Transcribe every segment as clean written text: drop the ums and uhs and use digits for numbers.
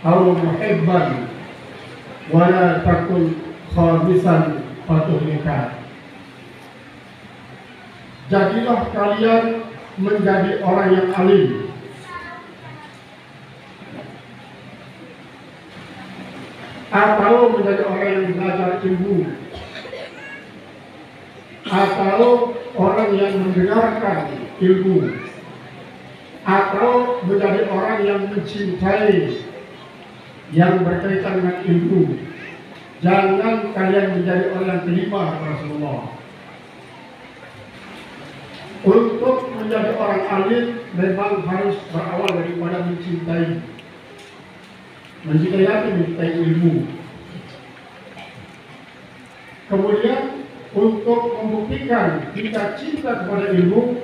au muhibban wala takun khamisan fatuhlika. Jadilah kalian menjadi orang yang alim, atau menjadi orang yang belajar ilmu, atau orang yang mendengarkan ilmu, atau menjadi orang yang mencintai yang berkaitan dengan ilmu. Jangan kalian menjadi orang yang kelima, Rasulullah. Untuk menjadi orang alim memang harus berawal daripada mencintai apa? Mencintai ilmu. Kemudian untuk membuktikan kita cinta kepada ilmu,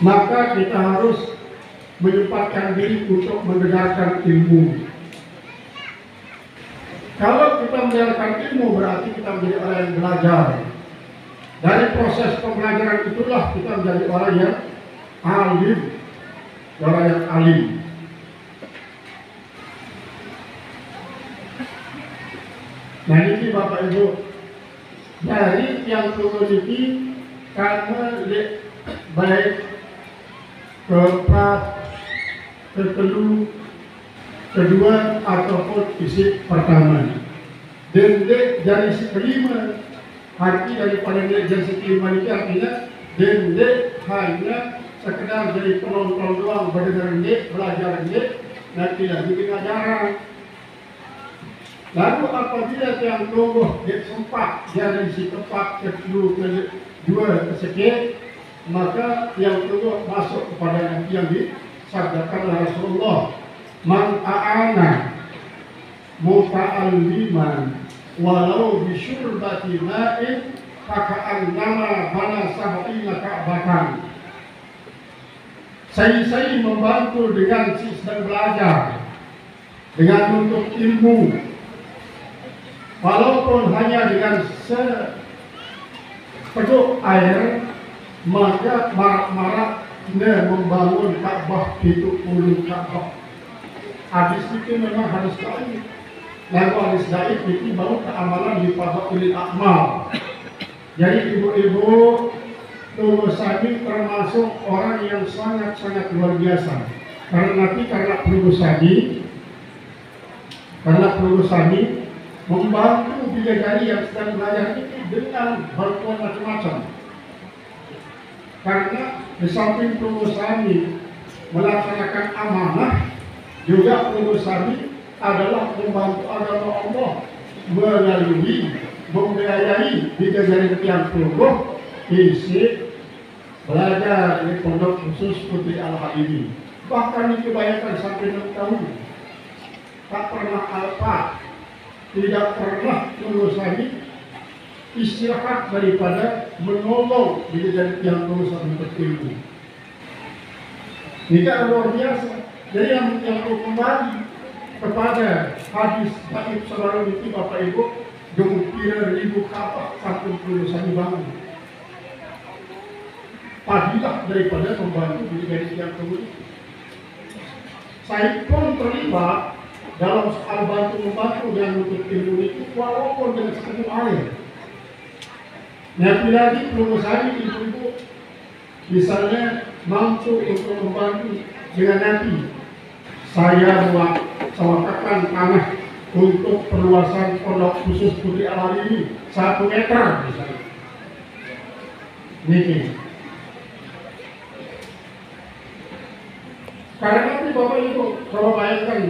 maka kita harus menyempatkan diri untuk mendengarkan ilmu. Kalau kita mendengarkan ilmu berarti kita menjadi orang yang belajar. Dari proses pembelajaran itulah kita menjadi orang yang alim, orang yang alim. Nah ini Bapak Ibu, dari yang memiliki karena baik keempat, ketelu, kedua ataupun isi pertama. Dan dari si kelima, arti daripada dari kelima ini artinya dendek hanya sekedar jadi penonton doang, berdengar dendek, belajar dendek, dan tidak bikin ajaran. Lalu apabila yang tumbuh dia sempat dari si keempat, kedua, kedua, kesekian, maka yang tumbuh masuk kepada yang disabdakan Rasulullah, man a'ana muta'alliman walau bisyurbati ma'in faka'annama bana sab'ina ka'batan. Saya membantu dengan sistem belajar, dengan menuntut ilmu, walaupun hanya dengan seteguk air, maka marak-marak membangun Ka'bah 70 Ka'bah. Hadis itu memang harus tahu. Lalu hadis daif itu baru keamalan di Fadhailul A'mal. Jadi ibu-ibu Tunggu Sadi termasuk orang yang sangat-sangat luar biasa. Karena Tunggu Sadi membantu bidadari yang sedang belajar itu dengan bantuan macam-macam. Karena di samping Tunggu Sadi melaksanakan amanah, juga Tunggu Sadi adalah membantu agama Allah melalui membiayai bidadari yang tunggu isi belajar di pondok khusus Putri Al-Habibie. Bahkan dibayarkan sampai 6 tahun. Tak pernah apa, tidak pernah Tunggu Sadi istirahat daripada menolong bidadari yang terus berilmu. Tidak luar biasa. Jadi yang kembali kepada hadis Taib Saudara itu Bapak Ibu, gembira ribu Ka'bah sampai Tunggu Sadi bangun. Fadilah daripada membantu bidadari yang tunggu. Saya pun terlibat dalam soal membantu dan menuntut ilmu itu walaupun dengan seteguk air. Nabi lagi Tunggu Sadi ibu-ibu misalnya mampu untuk membantu dengan Nabi. Saya mewakafkan tanah untuk perluasan pondok khusus Putri Al-Habibie 1 meter misalnya. Niki. Karena itu Bapak Ibu, kalau bayangkan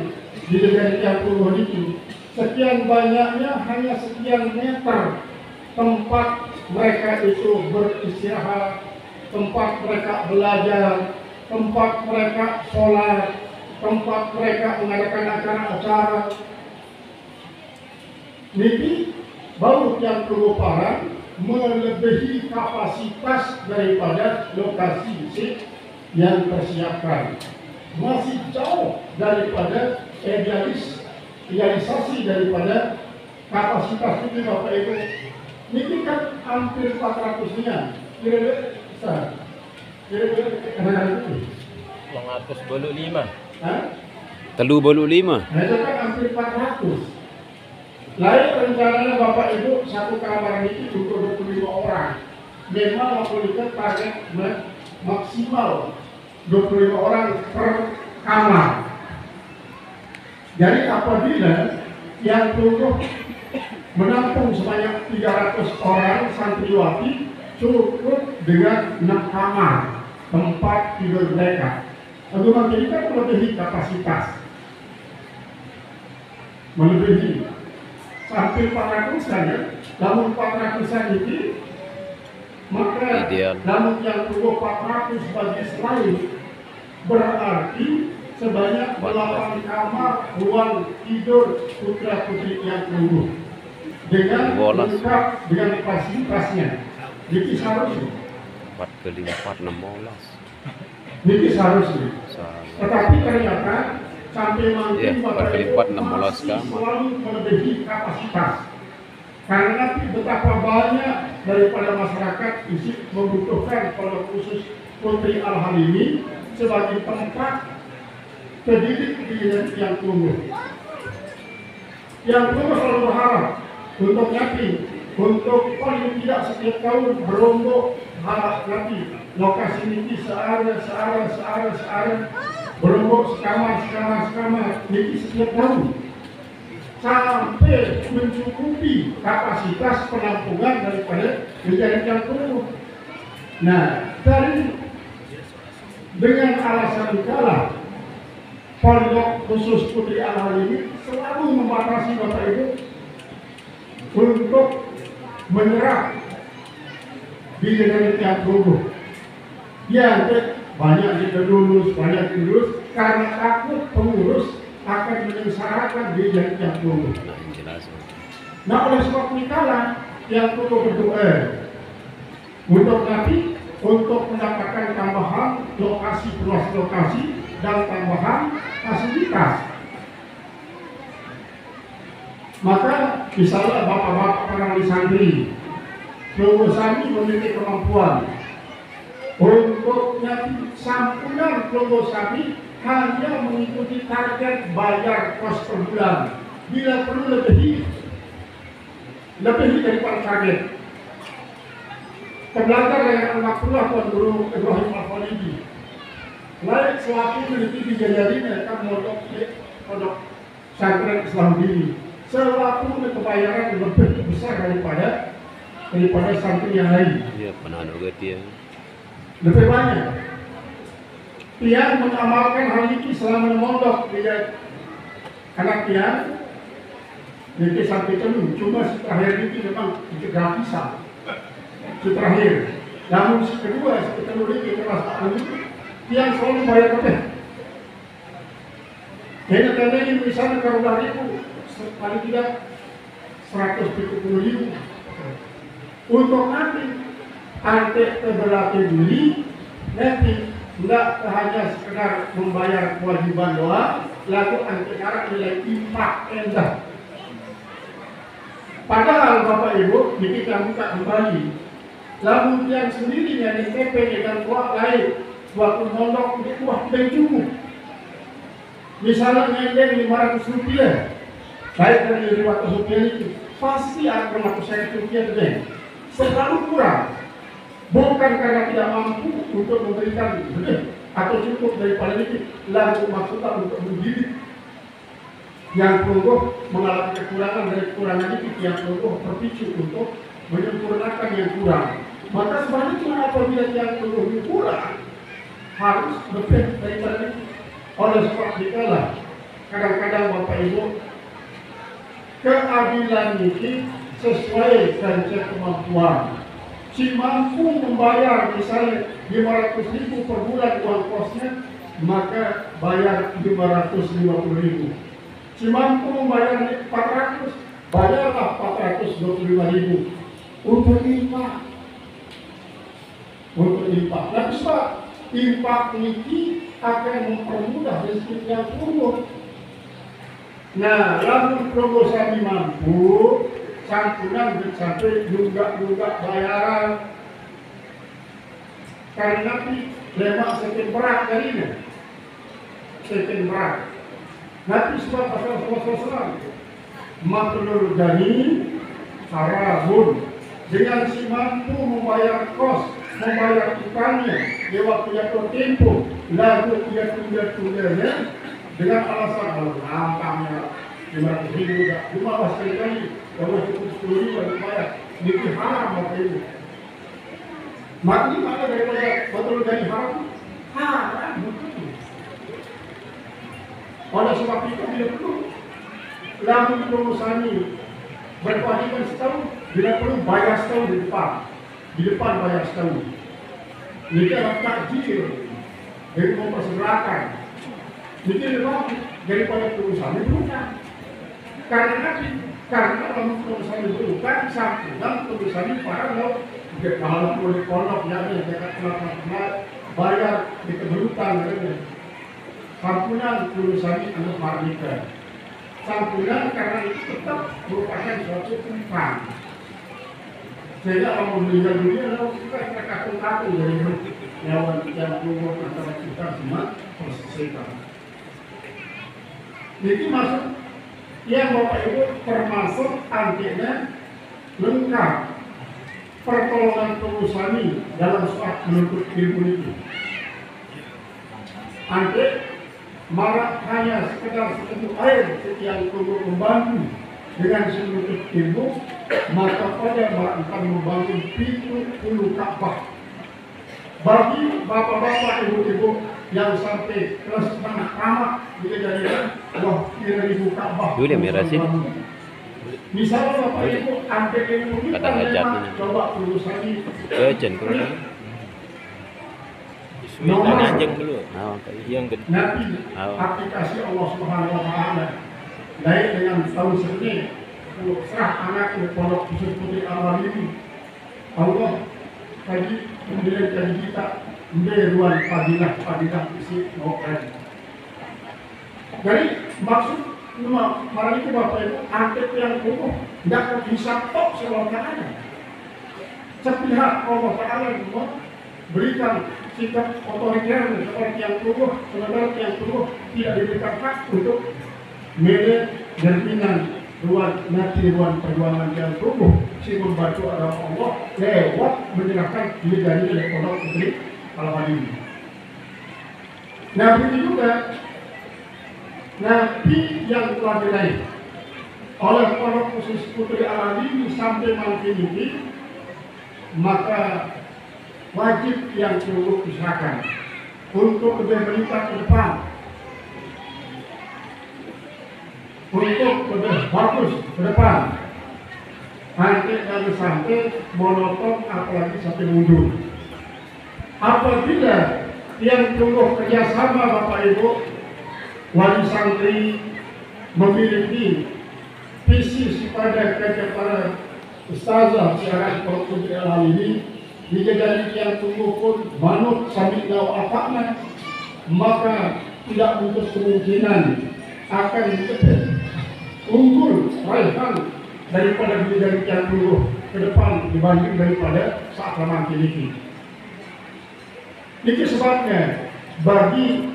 di negara yang puluhan itu, sekian banyaknya hanya sekian meter tempat mereka itu beristirahat, tempat mereka belajar, tempat mereka sholat, tempat mereka mengadakan acara-acara. Ini baru yang kelupaan melebihi kapasitas daripada lokasi yang tersiapkan. Masih jauh daripada realisasi daripada kapasitas itu Bapak Ibu. Ini kan hampir 400-nya. Kira-kira besar. Kira-kira itu. 125. Hah? Telu bolu 5. Nah itu kan hampir 400. Lain rencananya Bapak Ibu satu kamar ini untuk 25 orang. Memang memiliki target maksimal 25 orang per kamar. Jadi apabila yang cukup menampung sebanyak 300 orang santriwati, cukup dengan 6 kamar tempat tidur mereka. Tentu ini kan melebihi kapasitas, melebihi sampai 400-an ya. Namun 400-an ini maka ideal. namun yang cukup 400 bagi selain berarti sebanyak 8 kamar ruang tidur putra putri yang tunggu dengan lengkap dengan fasilitasnya. Jadi seharusnya 4 kali 4 16. Jadi seharusnya. Tetapi ternyata sampai nanti Bapak Ibu 16 kamar selalu melebihi kapasitas. Karena betapa banyak daripada masyarakat isi membutuhkan kalau khusus Putri Al-Halimi sebagai tempat pendidik yang tumbuh. Yang tumbuh selalu berharap untuk Nabi, untuk paling tidak setiap tahun berombak harap Nabi. Lokasi ini searah, berombak sekamar, ini setiap tahun. Sampai mencukupi kapasitas penampungan daripada kejadian yang penuh. Nah, dengan alasan kalah pondok khusus Putri Al-Halimi selalu membatasi Bapak Ibu untuk menyerap di negara yang penuh. Ya, banyak didulus karena takut pengurus akan menyengsarakan di yang tunggu. Nah, oleh sebab itulah yang perlu berdoa untuk Nabi untuk mendapatkan tambahan lokasi dan tambahan fasilitas. Maka misalnya bapak-bapak para santri, Kelompok Sami memiliki kemampuan untuk Nabi sampunan Kelompok Sami hanya mengikuti target bayar kos per bulan. Bila perlu lebih daripada target. Terbelajar dengan anak pula Tuan Guru Ibrahim Al-Khalidi. Lain selaku meneliti di Jajari mereka pondok pesantren Islam diri. Selaku kebayaran lebih besar daripada santri yang lain. Iya, pernah juga dia. Lebih banyak. Pian mengamalkan hal ini selama mondok dia anak pian jadi sampai temu cuma terakhir ini memang gratisan terakhir. Namun kedua ketemu lagi kelas ini pian selalu bayar kabeh. Jadi karena ini misalnya kalau dari itu paling tidak 170.000 untuk nanti ante berlatih diri nanti tidak hanya sekedar membayar kewajiban doa, lalu antara nilai impak endah. Padahal Bapak Ibu, kita buka kembali, lalu yang sendiri yang DTP dengan kuah lain, suatu mondok itu kuah cukup. Misalnya ngendeng 500 rupiah, baik dari 500 rupiah itu, pasti akan Rp100 deh. Selalu kurang. Bukan karena tidak mampu untuk memberikan atau cukup daripada itu, lalu maksudnya untuk mendidik yang perlu mengalami kekurangan dari kekurangan itu, yang perlu terpicu untuk menyempurnakan yang kurang. Maka sebaliknya apabila yang perlu kurang harus lebih daripada itu. Oleh sebab itulah kadang-kadang Bapak Ibu keadilan ini sesuai dengan kemampuan. Si mampu membayar misalnya 500.000 per bulan uang kosnya, maka bayar 550.000. Si mampu membayar 400, bayarlah 425.000 untuk infak. Tapi sebab infak ini akan mempermudah rezeki yang turun. Nah, lalu kalau saya mampu santunan sampai juga bayaran karena lemak sekian berat darinya sekian berat Nanti sebab pasal selang maklul gani sarabun dengan si mampu membayar kos, membayar tukangnya di waktu jatuh tempo, lalu dia tunda-tundanya dengan alasan nampaknya 500.000 dah, 15 kali, kalau cukup 10.000 baru bayar, itu haram apa itu? Makni mana daripada betul dari haram? Haram betul. Oleh sebab itu bila perlu lalu perusahaan ini berkewajiban setahun, bila perlu bayar setahun di depan bayar setahun. Ini adalah takjil dari mempersegerakan. Ini adalah daripada perusahaan itu bukan. Karena dalam perusahaan itu bukan sampai dalam perusahaan ini para lalu kalau boleh kolok ya dekat kelapa bayar di keberutan sampunan perusahaan ini untuk merdeka. Sampunan karena itu tetap merupakan suatu umpan. Sehingga orang meninggal dunia lalu kita terkatung-katung dari nyawa yang keluar antara kita semua selesaikan. Jadi masuk yang Bapak Ibu termasuk antinya lengkap pertolongan perusahaan ini dalam saat menuntut ilmu itu. Anti malah hanya sekedar sepenuh air yang tunggu membantu dengan seluruh ilmu, maka pada akan membangun pintu ulu Ka'bah. Bagi bapak-bapak ibu-ibu yang sampai kelas setengah tamat di kejadian, wah kira ibu Ka'bah. Dulu dia merasin. Misalnya bapak ibu ambil ilmu kita memang coba urusan ini. Kejen kurang. Nomor anjing dulu. Yang gede. Nanti aplikasi Allah Subhanahu Wa Taala lain dengan tahun segini serah anak ke pondok khusus Putri Al ini Allah kaji kemudian kaji kita beruan padilah isi mau kaji. Jadi maksud hari itu Bapak Ibu angket yang umum tidak bisa tok selama sepihak Allah Taala berikan sikap otoriter seperti yang tubuh, sementara yang tubuh tidak diberikan hak untuk milih jaminan ruang perjuangan yang tubuh si membantu agama Allah lewat menyerahkan diri dari Pondok Putri Al-Hadimi. Nah begitu juga Nabi yang telah diraih oleh Pondok khusus Putri Al-Hadimi sampai malam ini, maka wajib yang perlu diserahkan untuk lebih meningkat ke depan, untuk lebih bagus ke depan, nanti jangan sampai monoton apalagi sampai mundur. Apabila yang perlu kerjasama Bapak Ibu wali santri memiliki visi pada kepada ustazah siaran Putri Al-Hadimi dijadikan yang tumbuh pun manut sambil lau apaknya, maka tidak untuk kemungkinan akan unggul raihan daripada dijadikan yang tumbuh ke depan dibanding daripada saat lama ini. Itu sebabnya bagi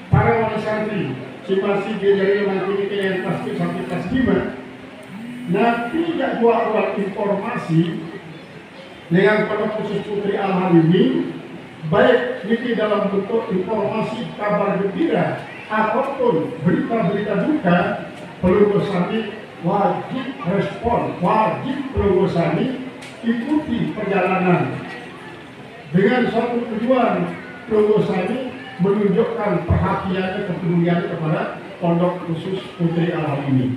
para wali santri si masih dari nanti yang pasti sampai kelas 5 nanti tidak buat informasi dengan Pondok khusus Putri Al-Hadimi, baik di dalam bentuk informasi kabar gembira ataupun berita-berita duka, pelurusani wajib respon, wajib pelurusani ikuti perjalanan dengan satu tujuan. Pelurusani menunjukkan perhatiannya, kepeduliannya kepada Pondok khusus Putri Al-Hadimi,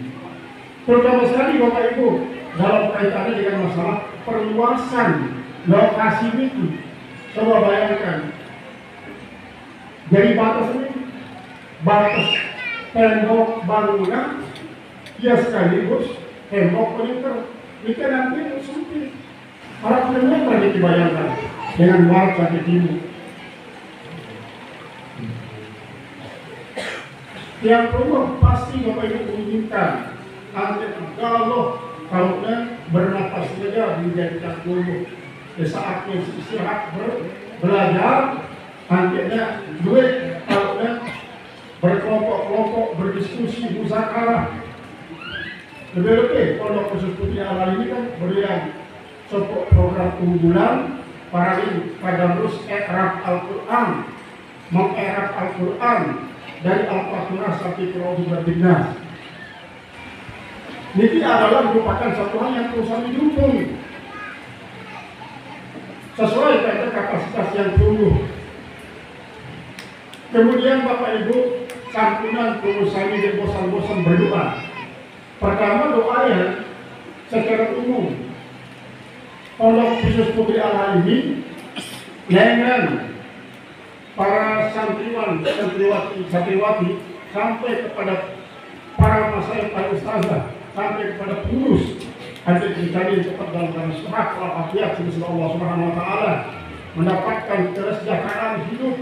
terutama sekali Bapak Ibu dalam kaitannya dengan masalah perluasan lokasi itu. Coba bayangkan dari batas ini, batas tembok bangunan ya sekaligus tembok peningkat itu nanti sempit. Para pendengar tadi dibayangkan dengan barat sampai timur. Yang perlu pasti Bapak Ibu menginginkan kalau bernapas saja dijadikan dulu di saatnya istirahat belajar, nantinya duit kalau berkelompok-kelompok, berdiskusi, musyawarah. Lebih-lebih Pondok Khusus Putri Al ini kan berian sebuah program unggulan para tadarus i'rab Al-Quran, mengi'rab Al-Quran dari Al-Fatihah sampai ke Raudatul Nas. Ini adalah merupakan satu hal yang terus kami dukung sesuai dengan kapasitas yang tumbuh. Kemudian Bapak Ibu, santunan pengusaha ini bosan-bosan berdoa. Pertama doanya secara umum Pondok Khusus Putri Al ini dengan para santriwan, santriwati sampai kepada para masyarakat, para ustazah, sampai kepada pengurus hadir kami cepat dalam sehat walafiat insya Allah Subhanahu Wa Taala mendapatkan kesejahteraan hidup,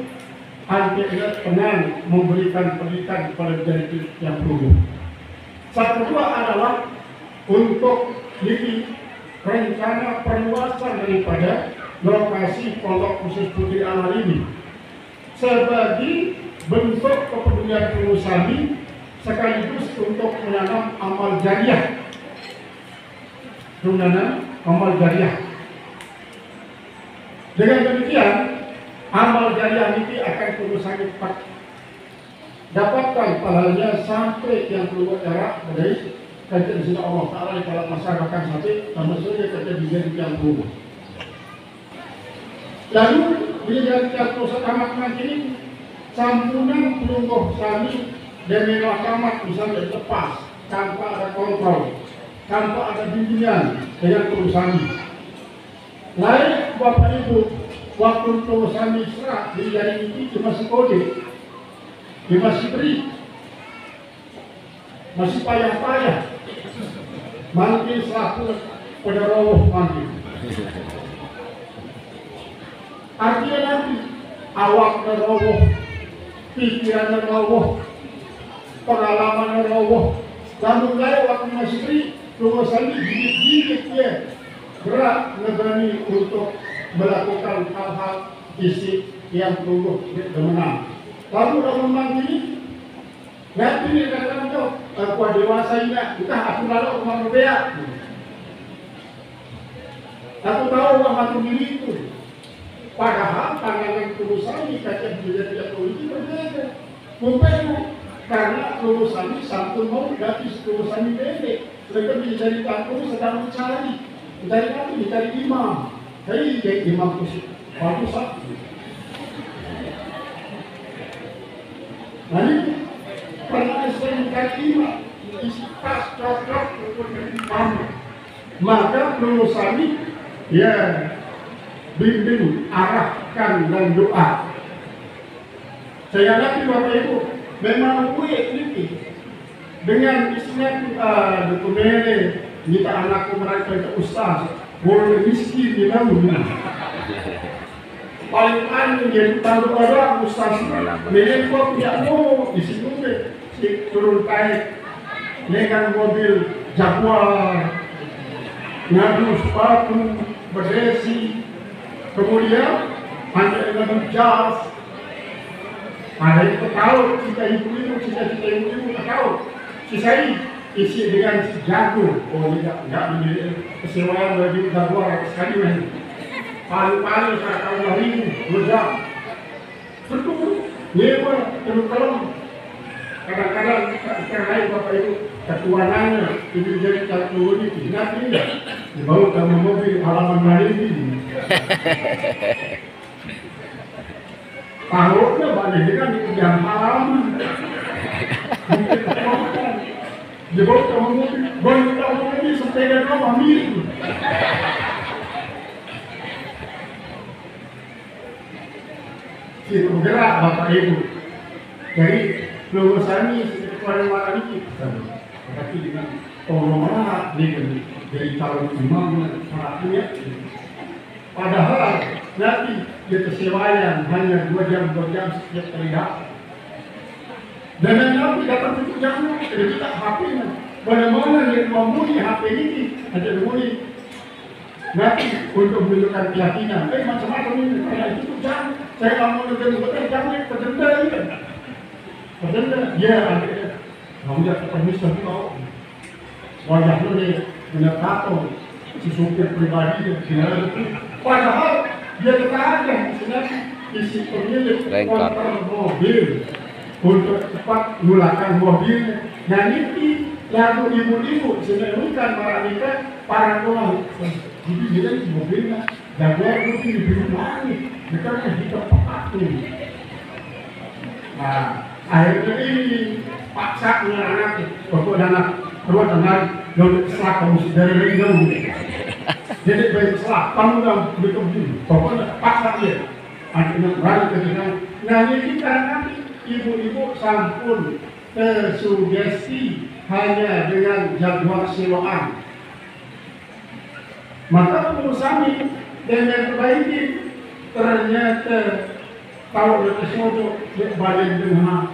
hadir tenang, memberikan pendidikan kepada diri yang tumbuh. Satu kedua adalah untuk ini rencana perluasan daripada lokasi Pondok Khusus Putri Al ini sebagai bentuk kepedulian pengusaha sekaligus untuk menanam amal jariah. Dengan demikian amal jariah ini akan pengusaha cepat dapatkan pahalanya sampai yang keluar jarak dari kerja di sini Allah Ta'ala di dalam masyarakat sampai sama saja kerja di yang berubah. Lalu di jalan pusat amat nanti sampunan pelungguh sami dan melakukan misalnya lepas tanpa ada kontrol, tanpa ada bimbingan dengan perusahaan. Lain Bapak Ibu, waktu perusahaan serah di jari ini masih kode, dia masih beri, masih payah-payah, mungkin selaku pada roh mungkin. Artinya nanti awak roh, pikiran roh, pengalaman roh, namun saya waktu masih beri, perusahaan ini gigit-gigit ya, berat ngeberani untuk melakukan hal-hal fisik yang perlu menang. Lalu kalau memang ini, nanti dia katakan tu, aku dewasa ini, entah aku lalu rumah berbeda. Aku tahu orang aku diri itu. Padahal pandangan perusahaan ini kata dia tidak politik berbeda. Bukan karena perusahaan ini satu mau gratis perusahaan ini beda. Mereka mencari takut sedang mencari apa? Mencari imam. Jadi imam khusus. Bagus satu. Lalu pernah saya mencari imam. Isitas cocok untuk imam. Maka perusahaan ini ya bimbing, arahkan dan doa. Saya yakin Bapak Ibu memang gue ini dengan istilah dokumen minta anakku mereka ke ustaz boleh miskin di dalam paling jadi tahu orang ustaz ini kok tidak mau di sini si turun kain dengan mobil Jaguar ngadu sepatu berdesi kemudian ada dengan jas ada yang tahu cita ibu tahu si saya isi dengan si jago tidak menjadi kesewaan bagi Jaguar sekali lagi paling saya tahu hari ini 2 jam betul nyewa terus kadang-kadang lain Bapak Ibu ketuanannya itu jadi satu ini nanti tidak dibawa ke mobil halaman lain ini tahunnya banyak dengan yang halaman dibawa ke mobil banyak tahun ini sepeda kamu ambil si bergerak Bapak Ibu jadi lulusan ini kepada mana ini tapi dengan orang dari calon imam perhatian padahal nanti dia kesewayan hanya 2 jam setiap terlihat dan nanti dapat 7 jam jadi kita HP bagaimana dia memulih HP ini ada memulih nanti untuk menunjukkan keyakinan macam-macam ini kayak itu jam saya mau menunjukkan jam ini terjadi Padahal dia ada, kamu tidak permisi kau. Wajahnya dia menyatakan si supir pribadi dia. Padahal dia terkadang sebenarnya isi pemilik kontrol mobil untuk cepat menggunakan mobilnya. Dan ini lalu ibu-ibu sebenarnya para orang. Jadi dia di mobilnya dan dia itu di rumah ini, bukan di tempat ini. Nah, akhirnya ini paksa anak pokok anak keluar dengan yang selak kamu dari ringan. Jadi baik selak kamu yang betul pokoknya paksa dia. Akhirnya berani ke sana. Nah ini kita nanti ibu-ibu sampun tersugesti hanya dengan jadwal siloam. Maka pengusaha dengan perbaiki ternyata kalau berkesojo dia balik dengan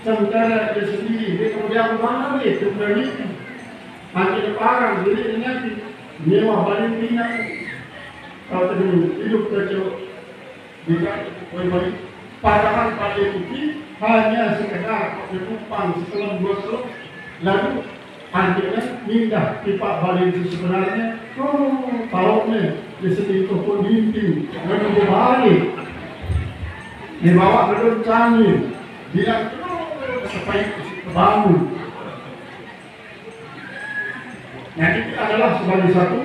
sementara dia sendiri dia kemudian mana dia kembali nanti orang jadi nanti nyewa balik minyak kalau tadi hidup kecil tidak boleh padahal pada itu hanya sekedar penumpang setelah 2 seluk lalu akhirnya pindah pipa balik itu sebenarnya tahunya di sini toko dinding menunggu balik dibawa ke dalam canggih bilang supaya bangun. Nah itu adalah sebagai satu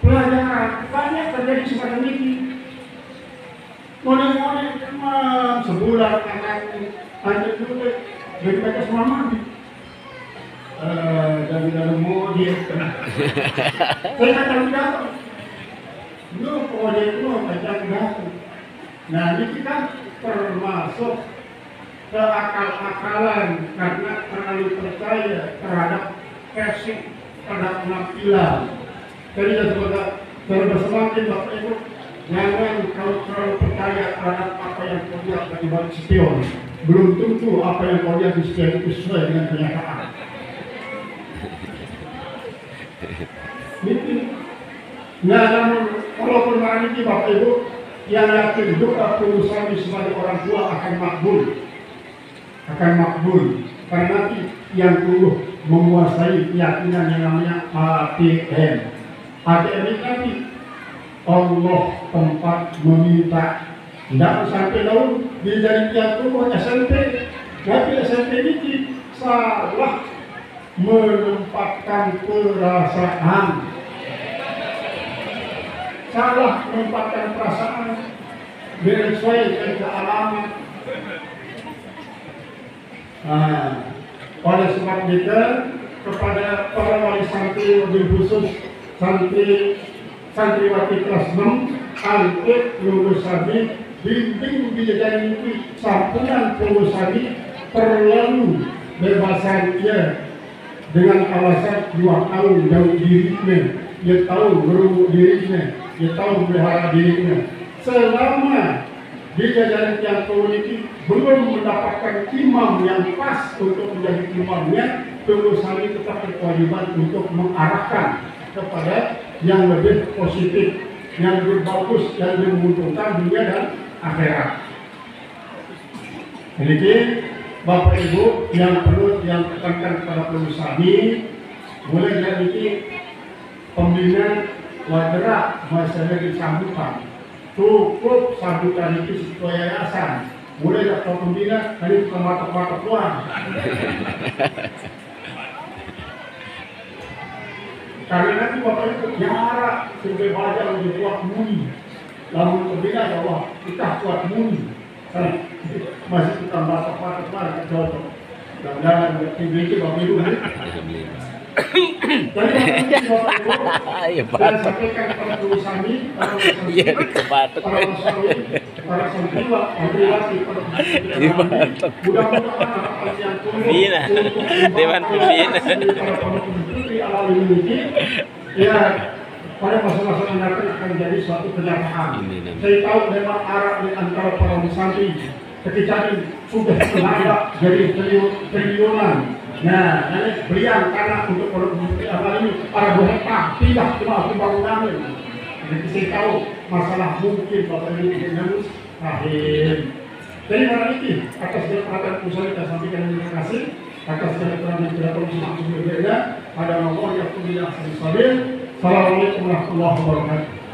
pelajaran banyak terjadi semacam ini. Mulai-mulai cuma sebulan anak juga dari mereka semua mati. Dari dalam mobil kena. Saya kata datang. Lu proyek lu macam datang. Nah ini kita termasuk keakal-akalan karena terlalu percaya terhadap versi terhadap penampilan. Jadi sebagai semakin Bapak Ibu jangan kalau terlalu percaya terhadap apa yang kau lihat dari balik spion. Belum tentu apa yang kau lihat di spion itu sesuai dengan kenyataan. Nah, namun walaupun hari ini Bapak Ibu yang yakin doa pengusaha sebagai orang tua akan makbul karena nanti yang tunggu menguasai keyakinan yang namanya ATM. ATM ini nanti Allah tempat meminta tidak sampai lalu dijadi yang tunggu SMP tapi SMP ini salah menempatkan perasaan sesuai dengan kealaman. Oleh sebab itu kepada para wali santri lebih khusus santriwati kelas 6 angkat lulus sabi bimbing bidadari ini sampunan lulus sabi terlalu bebasan ia dengan alasan 2 tahun jauh dirinya dia tahu berumur dirinya dia tahu melihara dirinya selama di jajaran yang politik belum mendapatkan imam yang pas untuk menjadi imamnya, pengusaha ini tetap berkewajiban untuk mengarahkan kepada yang lebih positif, yang lebih bagus, yang lebih menguntungkan dunia dan akhirat. Jadi Bapak Ibu yang perlu yang tekankan kepada pengusaha ini, mulai dari ini pembina wajarah masalah disambutan. Cukup sambutan itu sesuai yayasan. Mulai dari pembina, ini kemata-mata uang. Karena nanti Bapak Ibu jarak sebagai baca lebih kuat muni. Lalu pembina ya Allah, kita kuat muni. Masih kita mata-mata uang, cocok. Dan jangan tinggi Bapak Ibu. Jadi Bapak Ibu, saya sampaikan kepada perusahaan ini, para santriwa, santriwati, mudah-mudahan yang Bina, Dewan Pembina. Ya, pada masa-masa mendatang akan jadi suatu kenyataan. Saya tahu memang arah di antara para santri ketika ini sudah tenaga jadi triliunan. Nah, ini belian tanah untuk produksi apa ini para bohong tidak cuma pembangunan. Jadi saya tahu masalah mungkin Bapak Ibu dengan rahim. Jadi barang ini atas segala perhatian usaha kita sampaikan terima kasih atas segala peran yang tidak perlu langsung berbeda. Ada Allah yang punya stabil. Assalamualaikum warahmatullahi wabarakatuh.